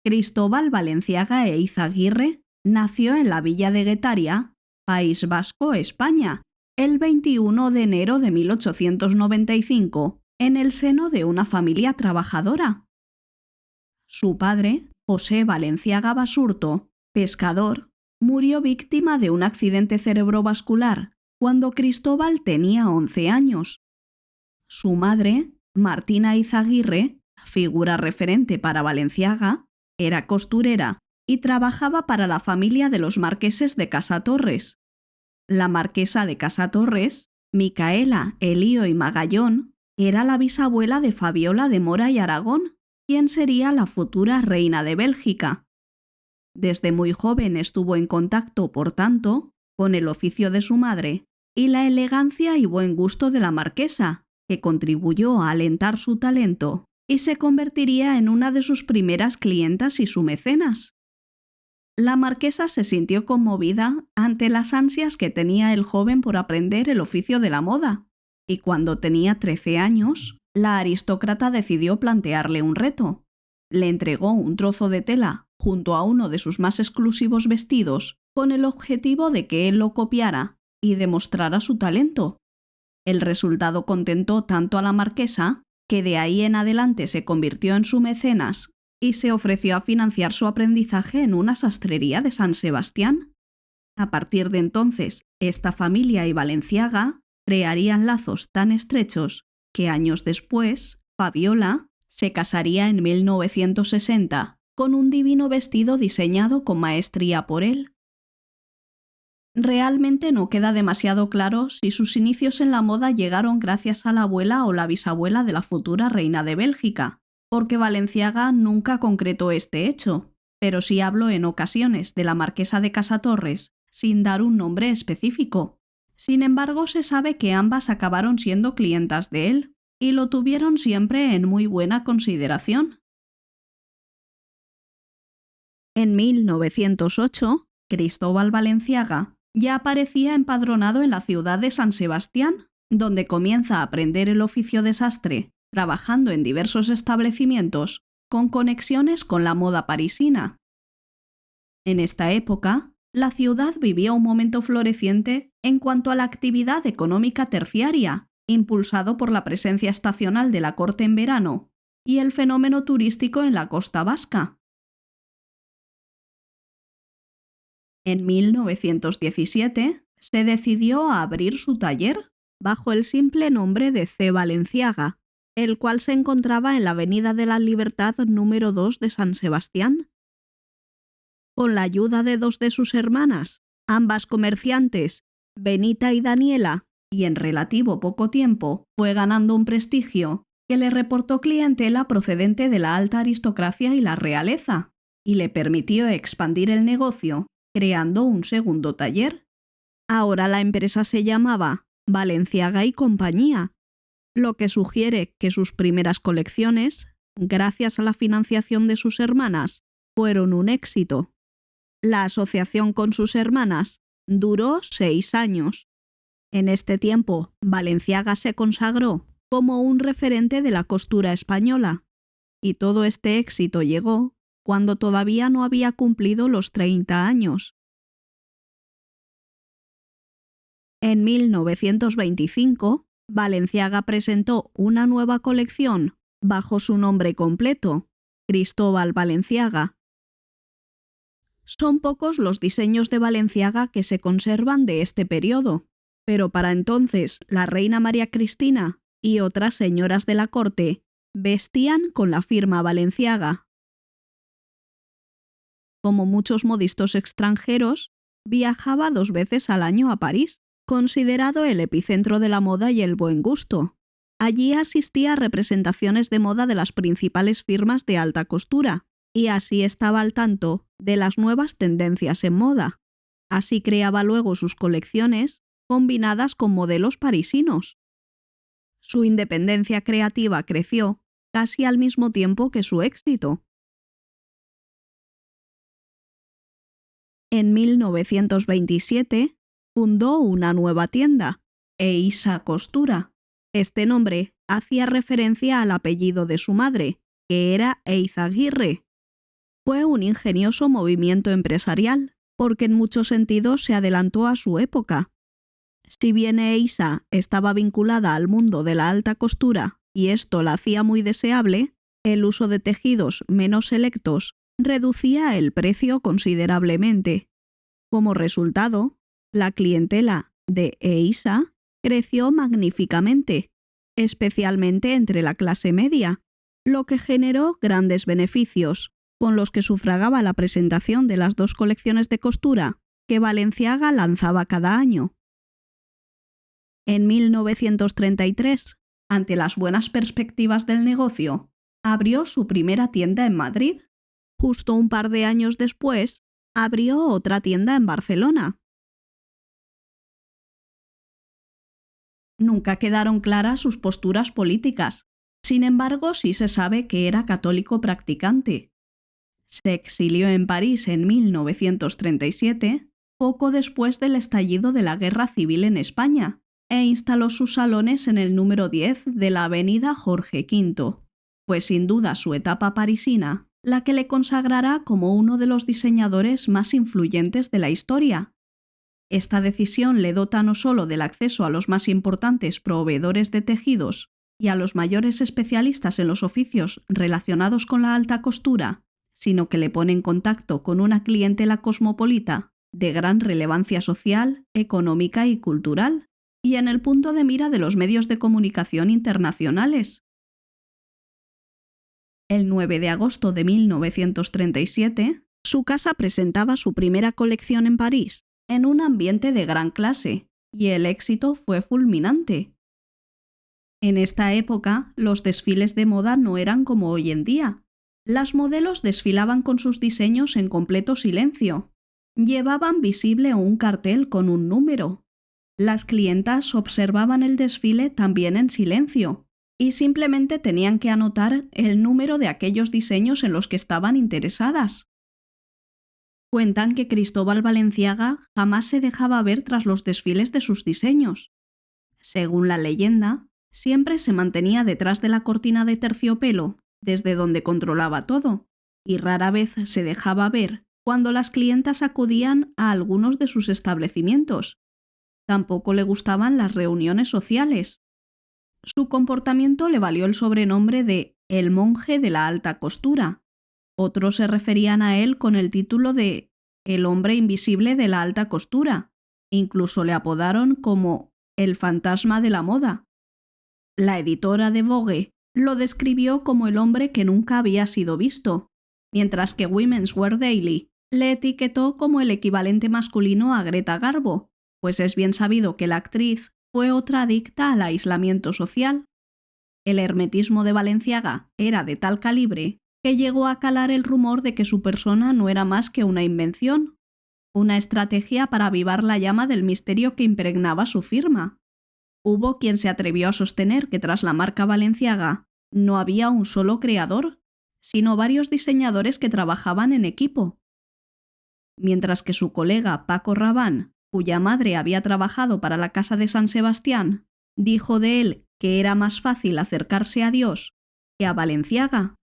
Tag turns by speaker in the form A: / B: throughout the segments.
A: Cristóbal Balenciaga e Eizaguirre nació en la villa de Guetaria, País Vasco, España, el 21 de enero de 1895, en el seno de una familia trabajadora. Su padre, José Balenciaga Basurto, pescador, murió víctima de un accidente cerebrovascular cuando Cristóbal tenía 11 años. Su madre, Martina Eizaguirre, figura referente para Balenciaga, era costurera y trabajaba para la familia de los marqueses de Casatorres. La marquesa de Casatorres, Micaela Elío y Magallón, era la bisabuela de Fabiola de Mora y Aragón, quien sería la futura reina de Bélgica. Desde muy joven estuvo en contacto, por tanto, con el oficio de su madre y la elegancia y buen gusto de la marquesa, que contribuyó a alentar su talento y se convertiría en una de sus primeras clientas y su mecenas. La marquesa se sintió conmovida ante las ansias que tenía el joven por aprender el oficio de la moda, y cuando tenía 13 años, la aristócrata decidió plantearle un reto. Le entregó un trozo de tela junto a uno de sus más exclusivos vestidos con el objetivo de que él lo copiara y demostrara su talento. El resultado contentó tanto a la marquesa que de ahí en adelante se convirtió en su mecenas y se ofreció a financiar su aprendizaje en una sastrería de San Sebastián. A partir de entonces, esta familia y Balenciaga crearían lazos tan estrechos que años después, Fabiola se casaría en 1960 con un divino vestido diseñado con maestría por él. Realmente no queda demasiado claro si sus inicios en la moda llegaron gracias a la abuela o la bisabuela de la futura reina de Bélgica, porque Balenciaga nunca concretó este hecho, pero sí habló en ocasiones de la marquesa de Casatorres, sin dar un nombre específico. Sin embargo, se sabe que ambas acabaron siendo clientas de él, y lo tuvieron siempre en muy buena consideración. En 1908, Cristóbal Balenciaga ya aparecía empadronado en la ciudad de San Sebastián, donde comienza a aprender el oficio de sastre, trabajando en diversos establecimientos con conexiones con la moda parisina. En esta época, la ciudad vivía un momento floreciente en cuanto a la actividad económica terciaria, impulsado por la presencia estacional de la corte en verano y el fenómeno turístico en la costa vasca. En 1917 se decidió a abrir su taller bajo el simple nombre de C. Balenciaga, el cual se encontraba en la Avenida de la Libertad número 2 de San Sebastián. Con la ayuda de dos de sus hermanas, ambas comerciantes, Benita y Daniela, y en relativo poco tiempo fue ganando un prestigio que le reportó clientela procedente de la alta aristocracia y la realeza, y le permitió expandir el negocio creando un segundo taller. Ahora la empresa se llamaba Balenciaga y Compañía, lo que sugiere que sus primeras colecciones, gracias a la financiación de sus hermanas, fueron un éxito. La asociación con sus hermanas duró 6 años. En este tiempo, Balenciaga se consagró como un referente de la costura española, y todo este éxito llegó cuando todavía no había cumplido los 30 años. En 1925, Balenciaga presentó una nueva colección bajo su nombre completo, Cristóbal Balenciaga. Son pocos los diseños de Balenciaga que se conservan de este periodo, pero para entonces la reina María Cristina y otras señoras de la corte vestían con la firma Balenciaga. Como muchos modistos extranjeros, viajaba 2 veces al año a París, considerado el epicentro de la moda y el buen gusto. Allí asistía a representaciones de moda de las principales firmas de alta costura, y así estaba al tanto de las nuevas tendencias en moda. Así creaba luego sus colecciones, combinadas con modelos parisinos. Su independencia creativa creció casi al mismo tiempo que su éxito. En 1927 fundó una nueva tienda, Eisa Costura. Este nombre hacía referencia al apellido de su madre, que era Eizaguirre. Fue un ingenioso movimiento empresarial, porque en muchos sentidos se adelantó a su época. Si bien Eiza estaba vinculada al mundo de la alta costura y esto la hacía muy deseable, el uso de tejidos menos selectos reducía el precio considerablemente. Como resultado, la clientela de Eiza creció magníficamente, especialmente entre la clase media, lo que generó grandes beneficios, con los que sufragaba la presentación de las 2 colecciones de costura que Balenciaga lanzaba cada año. En 1933, ante las buenas perspectivas del negocio, abrió su primera tienda en Madrid. Justo un par de años después, abrió otra tienda en Barcelona. Nunca quedaron claras sus posturas políticas. Sin embargo, sí se sabe que era católico practicante. Se exilió en París en 1937, poco después del estallido de la Guerra Civil en España, e instaló sus salones en el número 10 de la avenida Jorge V. Fue sin duda su etapa parisina la que le consagrará como uno de los diseñadores más influyentes de la historia. Esta decisión le dota no solo del acceso a los más importantes proveedores de tejidos y a los mayores especialistas en los oficios relacionados con la alta costura, sino que le pone en contacto con una clientela cosmopolita de gran relevancia social, económica y cultural, y en el punto de mira de los medios de comunicación internacionales. El 9 de agosto de 1937, su casa presentaba su primera colección en París, en un ambiente de gran clase, y el éxito fue fulminante. En esta época, los desfiles de moda no eran como hoy en día. Las modelos desfilaban con sus diseños en completo silencio. Llevaban visible un cartel con un número. Las clientas observaban el desfile también en silencio y simplemente tenían que anotar el número de aquellos diseños en los que estaban interesadas. Cuentan que Cristóbal Balenciaga jamás se dejaba ver tras los desfiles de sus diseños. Según la leyenda, siempre se mantenía detrás de la cortina de terciopelo, desde donde controlaba todo, y rara vez se dejaba ver cuando las clientas acudían a algunos de sus establecimientos. Tampoco le gustaban las reuniones sociales. Su comportamiento le valió el sobrenombre de «el monje de la alta costura». Otros se referían a él con el título de «el hombre invisible de la alta costura». Incluso le apodaron como «el fantasma de la moda». La editora de Vogue lo describió como el hombre que nunca había sido visto, mientras que Women's Wear Daily le etiquetó como el equivalente masculino a Greta Garbo, pues es bien sabido que la actriz fue otra adicta al aislamiento social. El hermetismo de Balenciaga era de tal calibre que llegó a calar el rumor de que su persona no era más que una invención, una estrategia para avivar la llama del misterio que impregnaba su firma. Hubo quien se atrevió a sostener que tras la marca Balenciaga no había un solo creador, sino varios diseñadores que trabajaban en equipo. Mientras que su colega Paco Rabanne, cuya madre había trabajado para la Casa de San Sebastián, dijo de él que era más fácil acercarse a Dios que a Balenciaga.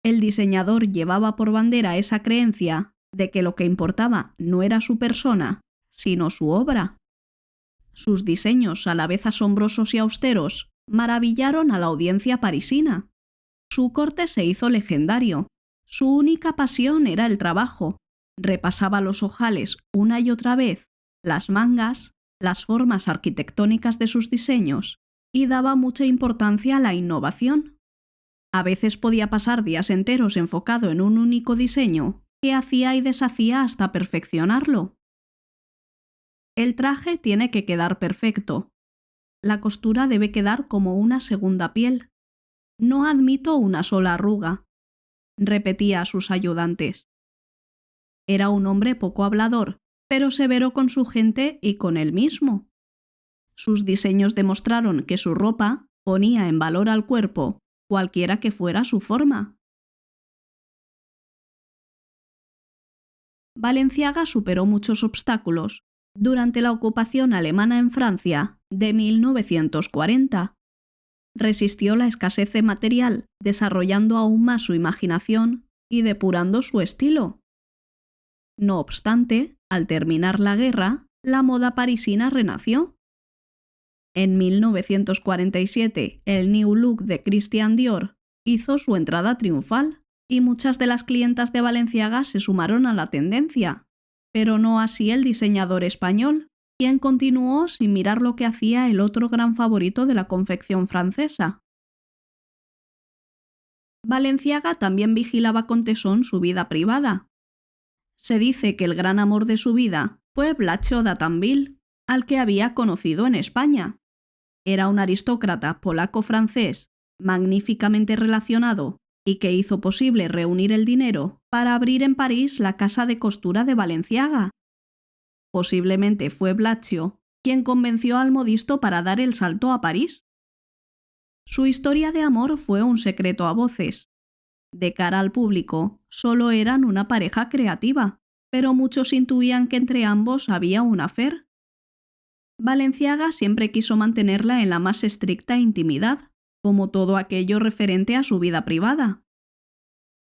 A: El diseñador llevaba por bandera esa creencia de que lo que importaba no era su persona, sino su obra. Sus diseños, a la vez asombrosos y austeros, maravillaron a la audiencia parisina. Su corte se hizo legendario. Su única pasión era el trabajo. Repasaba los ojales una y otra vez, las mangas, las formas arquitectónicas de sus diseños, y daba mucha importancia a la innovación. A veces podía pasar días enteros enfocado en un único diseño, que hacía y deshacía hasta perfeccionarlo. El traje tiene que quedar perfecto. La costura debe quedar como una segunda piel. No admito una sola arruga, repetía a sus ayudantes. Era un hombre poco hablador, pero severo con su gente y con él mismo. Sus diseños demostraron que su ropa ponía en valor al cuerpo, cualquiera que fuera su forma. Balenciaga superó muchos obstáculos durante la ocupación alemana en Francia de 1940. Resistió la escasez de material, desarrollando aún más su imaginación y depurando su estilo. No obstante, al terminar la guerra, la moda parisina renació. En 1947, el New Look de Christian Dior hizo su entrada triunfal y muchas de las clientas de Balenciaga se sumaron a la tendencia, pero no así el diseñador español, quien continuó sin mirar lo que hacía el otro gran favorito de la confección francesa. Balenciaga también vigilaba con tesón su vida privada. Se dice que el gran amor de su vida fue Blatcho d'Atanville, al que había conocido en España. Era un aristócrata polaco-francés, magníficamente relacionado y que hizo posible reunir el dinero para abrir en París la casa de costura de Balenciaga. Posiblemente fue Blatcho quien convenció al modisto para dar el salto a París. Su historia de amor fue un secreto a voces. De cara al público, solo eran una pareja creativa, pero muchos intuían que entre ambos había un affair. Balenciaga siempre quiso mantenerla en la más estricta intimidad, como todo aquello referente a su vida privada.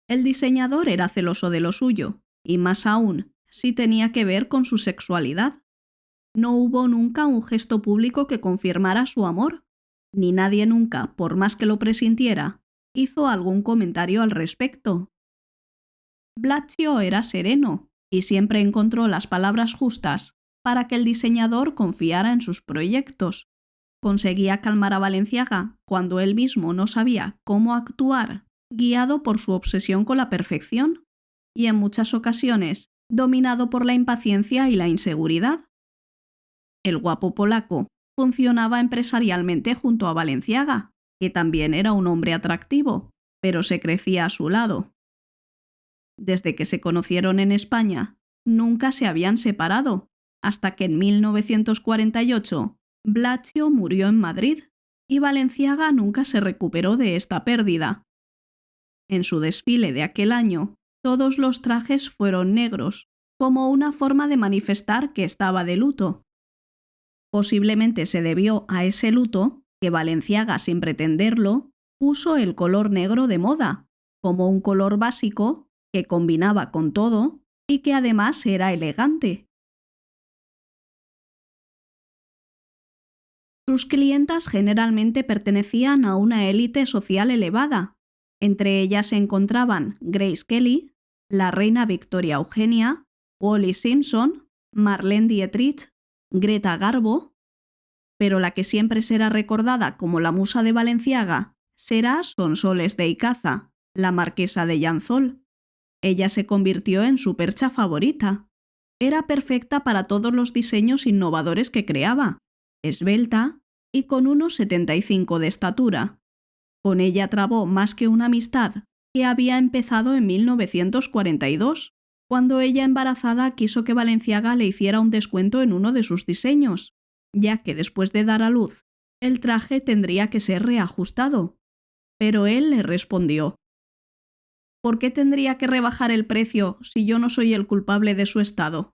A: El diseñador era celoso de lo suyo, y más aún, si tenía que ver con su sexualidad. No hubo nunca un gesto público que confirmara su amor, ni nadie nunca, por más que lo presintiera, hizo algún comentario al respecto. Blatcho era sereno, y siempre encontró las palabras justas para que el diseñador confiara en sus proyectos. Conseguía calmar a Balenciaga cuando él mismo no sabía cómo actuar, guiado por su obsesión con la perfección, y en muchas ocasiones dominado por la impaciencia y la inseguridad. El guapo polaco funcionaba empresarialmente junto a Balenciaga, que también era un hombre atractivo, pero se crecía a su lado. Desde que se conocieron en España, nunca se habían separado, hasta que en 1948 Blatcho murió en Madrid y Balenciaga nunca se recuperó de esta pérdida. En su desfile de aquel año, todos los trajes fueron negros, como una forma de manifestar que estaba de luto. Posiblemente se debió a ese luto que Balenciaga, sin pretenderlo, puso el color negro de moda, como un color básico que combinaba con todo y que además era elegante. Sus clientas generalmente pertenecían a una élite social elevada. Entre ellas se encontraban Grace Kelly, la reina Victoria Eugenia, Wallis Simpson, Marlene Dietrich, Greta Garbo, pero la que siempre será recordada como la musa de Balenciaga será Sonsoles de Icaza, la marquesa de Llanzol. Ella se convirtió en su percha favorita. Era perfecta para todos los diseños innovadores que creaba, esbelta y con unos 75 de estatura. Con ella trabó más que una amistad que había empezado en 1942, cuando ella embarazada quiso que Balenciaga le hiciera un descuento en uno de sus diseños, ya que después de dar a luz, el traje tendría que ser reajustado. Pero él le respondió: ¿por qué tendría que rebajar el precio si yo no soy el culpable de su estado?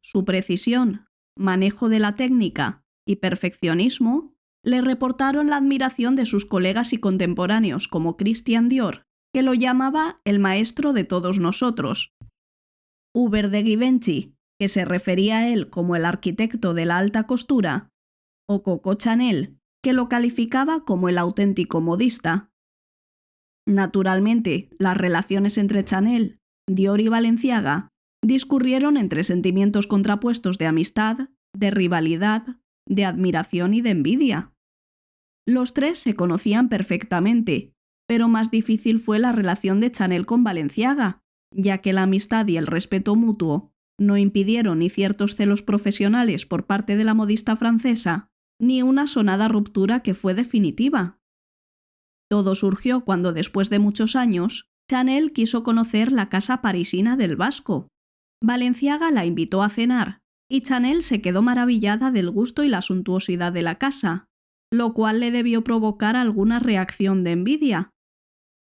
A: Su precisión, manejo de la técnica y perfeccionismo le reportaron la admiración de sus colegas y contemporáneos como Christian Dior, que lo llamaba el maestro de todos nosotros. Hubert de Givenchy, que se refería a él como el arquitecto de la alta costura, o Coco Chanel, que lo calificaba como el auténtico modista. Naturalmente, las relaciones entre Chanel, Dior y Balenciaga discurrieron entre sentimientos contrapuestos de amistad, de rivalidad, de admiración y de envidia. Los tres se conocían perfectamente, pero más difícil fue la relación de Chanel con Balenciaga, ya que la amistad y el respeto mutuo no impidieron ni ciertos celos profesionales por parte de la modista francesa, ni una sonada ruptura que fue definitiva. Todo surgió cuando, después de muchos años, Chanel quiso conocer la casa parisina del Vasco. Balenciaga la invitó a cenar, y Chanel se quedó maravillada del gusto y la suntuosidad de la casa, lo cual le debió provocar alguna reacción de envidia.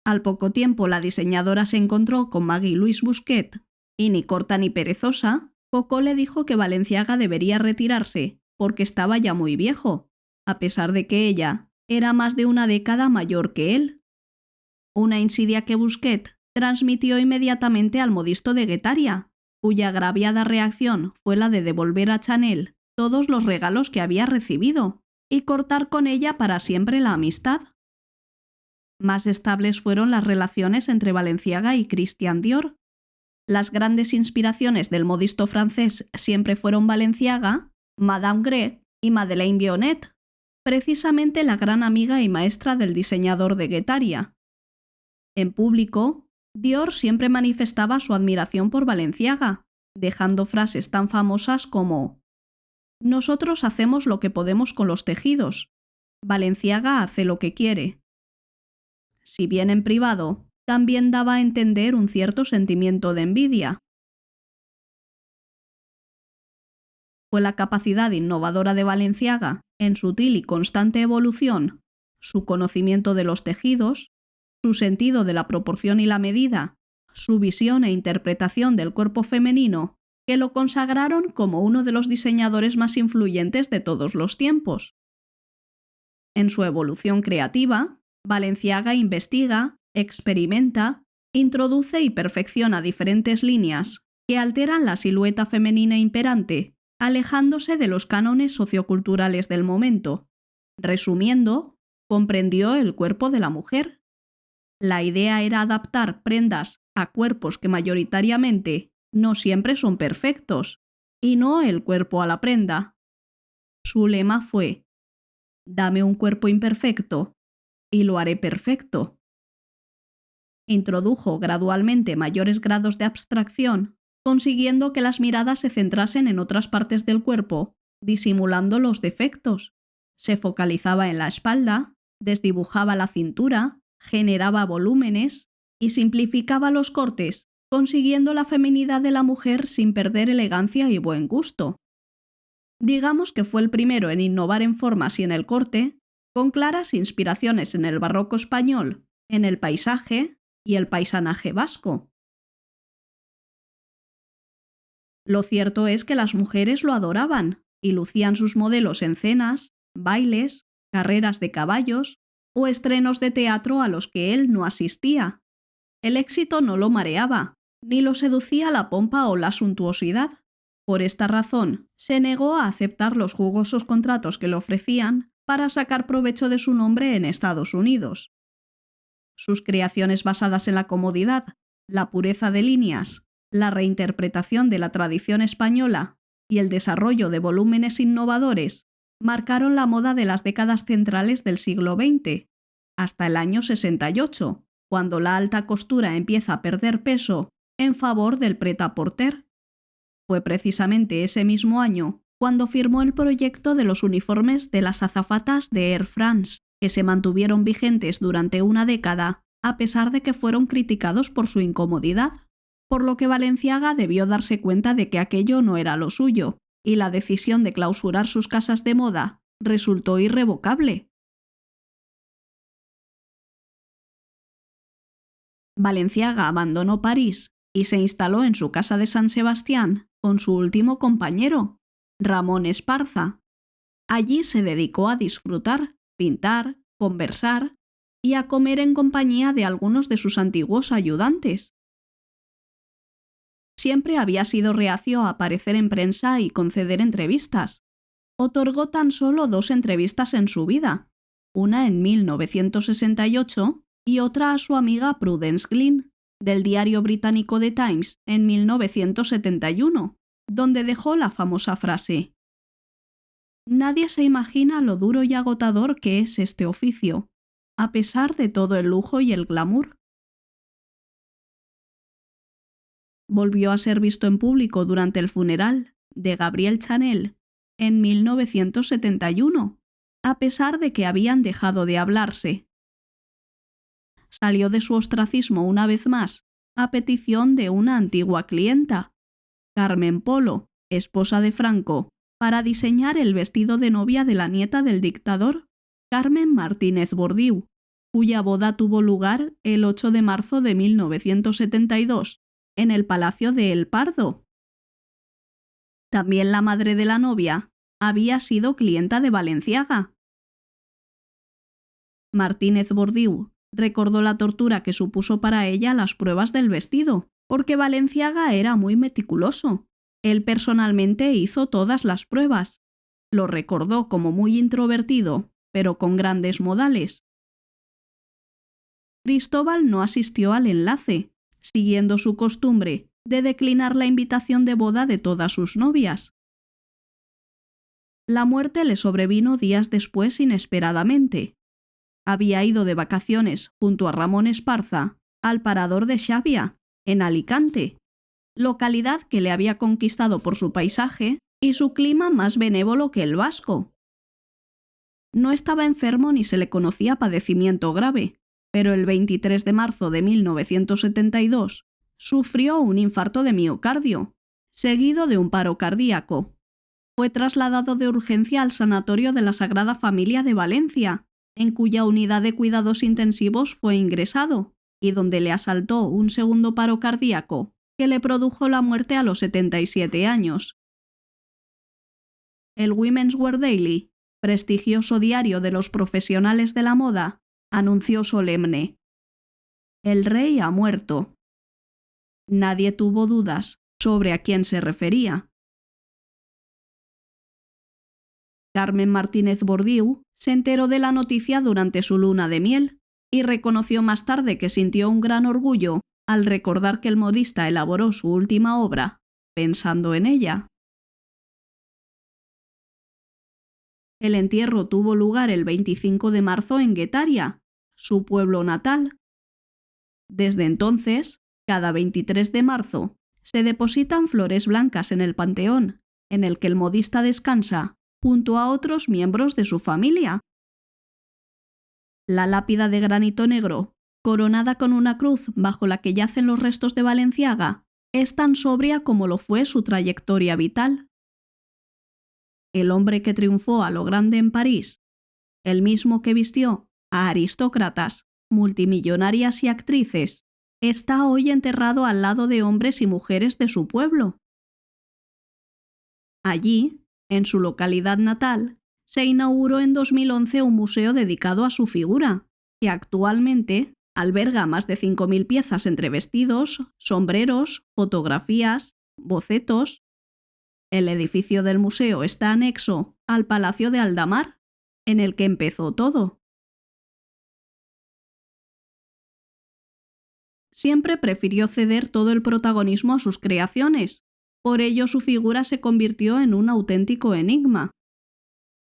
A: Al poco tiempo la diseñadora se encontró con Marie-Louise Busquet, y ni corta ni perezosa, Coco le dijo que Balenciaga debería retirarse porque estaba ya muy viejo, a pesar de que ella era más de una década mayor que él. una insidia que Busquets transmitió inmediatamente al modisto de Guetaria, cuya agraviada reacción fue la de devolver a Chanel todos los regalos que había recibido y cortar con ella para siempre la amistad. Más estables fueron las relaciones entre Balenciaga y Christian Dior. Las grandes inspiraciones del modisto francés siempre fueron Balenciaga, Madame Gret y Madeleine Vionnet, precisamente la gran amiga y maestra del diseñador de Guetaria. En público, Dior siempre manifestaba su admiración por Balenciaga, dejando frases tan famosas como «Nosotros hacemos lo que podemos con los tejidos. Balenciaga hace lo que quiere». Si bien en privado, también daba a entender un cierto sentimiento de envidia. Fue la capacidad innovadora de Balenciaga, en sutil y constante evolución, su conocimiento de los tejidos, su sentido de la proporción y la medida, su visión e interpretación del cuerpo femenino, que lo consagraron como uno de los diseñadores más influyentes de todos los tiempos. En su evolución creativa, Balenciaga investiga, experimenta, introduce y perfecciona diferentes líneas que alteran la silueta femenina imperante, alejándose de los cánones socioculturales del momento. Resumiendo, comprendió el cuerpo de la mujer. La idea era adaptar prendas a cuerpos que mayoritariamente no siempre son perfectos, y no el cuerpo a la prenda. Su lema fue: «Dame un cuerpo imperfecto y lo haré perfecto». Introdujo gradualmente mayores grados de abstracción, consiguiendo que las miradas se centrasen en otras partes del cuerpo, disimulando los defectos. Se focalizaba en la espalda, desdibujaba la cintura, generaba volúmenes y simplificaba los cortes, consiguiendo la feminidad de la mujer sin perder elegancia y buen gusto. Digamos que fue el primero en innovar en formas y en el corte, con claras inspiraciones en el barroco español, en el paisaje y el paisanaje vasco. Lo cierto es que las mujeres lo adoraban y lucían sus modelos en cenas, bailes, carreras de caballos o estrenos de teatro a los que él no asistía. El éxito no lo mareaba, ni lo seducía la pompa o la suntuosidad. Por esta razón, se negó a aceptar los jugosos contratos que le ofrecían para sacar provecho de su nombre en Estados Unidos. Sus creaciones basadas en la comodidad, la pureza de líneas, la reinterpretación de la tradición española y el desarrollo de volúmenes innovadores marcaron la moda de las décadas centrales del siglo XX, hasta el año 68, cuando la alta costura empieza a perder peso en favor del prêt-à-porter. Fue precisamente ese mismo año cuando firmó el proyecto de los uniformes de las azafatas de Air France, que se mantuvieron vigentes durante una década, a pesar de que fueron criticados por su incomodidad, por lo que Balenciaga debió darse cuenta de que aquello no era lo suyo, y la decisión de clausurar sus casas de moda resultó irrevocable. Balenciaga abandonó París y se instaló en su casa de San Sebastián con su último compañero, Ramón Esparza. Allí se dedicó a disfrutar, pintar, conversar y a comer en compañía de algunos de sus antiguos ayudantes. Siempre había sido reacio a aparecer en prensa y conceder entrevistas. Otorgó tan solo 2 entrevistas en su vida, una en 1968 y otra a su amiga Prudence Glynn, del diario británico The Times, en 1971, donde dejó la famosa frase: «Nadie se imagina lo duro y agotador que es este oficio, a pesar de todo el lujo y el glamour». Volvió a ser visto en público durante el funeral de Gabrielle Chanel en 1971, a pesar de que habían dejado de hablarse. Salió de su ostracismo una vez más, a petición de una antigua clienta, Carmen Polo, esposa de Franco, para diseñar el vestido de novia de la nieta del dictador, Carmen Martínez Bordiú, cuya boda tuvo lugar el 8 de marzo de 1972, en el Palacio de El Pardo. También la madre de la novia había sido clienta de Balenciaga. Martínez Bordiú Recordó la tortura que supuso para ella las pruebas del vestido, porque Balenciaga era muy meticuloso. Él personalmente hizo todas las pruebas. Lo recordó como muy introvertido, pero con grandes modales. Cristóbal no asistió al enlace, siguiendo su costumbre de declinar la invitación de boda de todas sus novias. La muerte le sobrevino días después inesperadamente. Había ido de vacaciones junto a Ramón Esparza al parador de Xàbia, en Alicante, localidad que le había conquistado por su paisaje y su clima más benévolo que el vasco. No estaba enfermo ni se le conocía padecimiento grave, pero el 23 de marzo de 1972 sufrió un infarto de miocardio, seguido de un paro cardíaco. Fue trasladado de urgencia al Sanatorio de la Sagrada Familia de Valencia, en cuya unidad de cuidados intensivos fue ingresado, y donde le asaltó un segundo paro cardíaco que le produjo la muerte a los 77 años. El Women's Wear Daily, prestigioso diario de los profesionales de la moda, anunció solemne: «El rey ha muerto». Nadie tuvo dudas sobre a quién se refería. Carmen Martínez Bordiú se enteró de la noticia durante su luna de miel y reconoció más tarde que sintió un gran orgullo al recordar que el modista elaboró su última obra pensando en ella. El entierro tuvo lugar el 25 de marzo en Guetaria, su pueblo natal. Desde entonces, cada 23 de marzo, se depositan flores blancas en el panteón, en el que el modista descansa, junto a otros miembros de su familia. La lápida de granito negro, coronada con una cruz bajo la que yacen los restos de Balenciaga, es tan sobria como lo fue su trayectoria vital. El hombre que triunfó a lo grande en París, el mismo que vistió a aristócratas, multimillonarias y actrices, está hoy enterrado al lado de hombres y mujeres de su pueblo. Allí, en su localidad natal, se inauguró en 2011 un museo dedicado a su figura, que actualmente alberga más de 5.000 piezas entre vestidos, sombreros, fotografías, bocetos. El edificio del museo está anexo al Palacio de Aldamar, en el que empezó todo. Siempre prefirió ceder todo el protagonismo a sus creaciones, por ello su figura se convirtió en un auténtico enigma.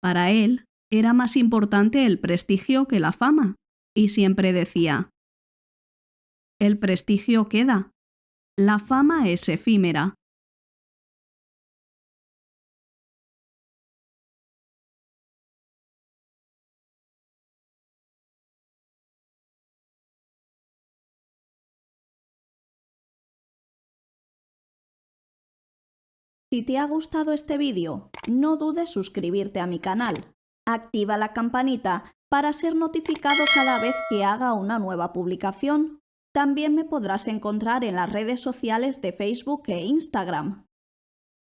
A: Para él, era más importante el prestigio que la fama, y siempre decía: «El prestigio queda, la fama es efímera». Si te ha gustado este vídeo, no dudes suscribirte a mi canal. Activa la campanita para ser notificado cada vez que haga una nueva publicación. También me podrás encontrar en las redes sociales de Facebook e Instagram.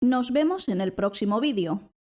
A: Nos vemos en el próximo vídeo.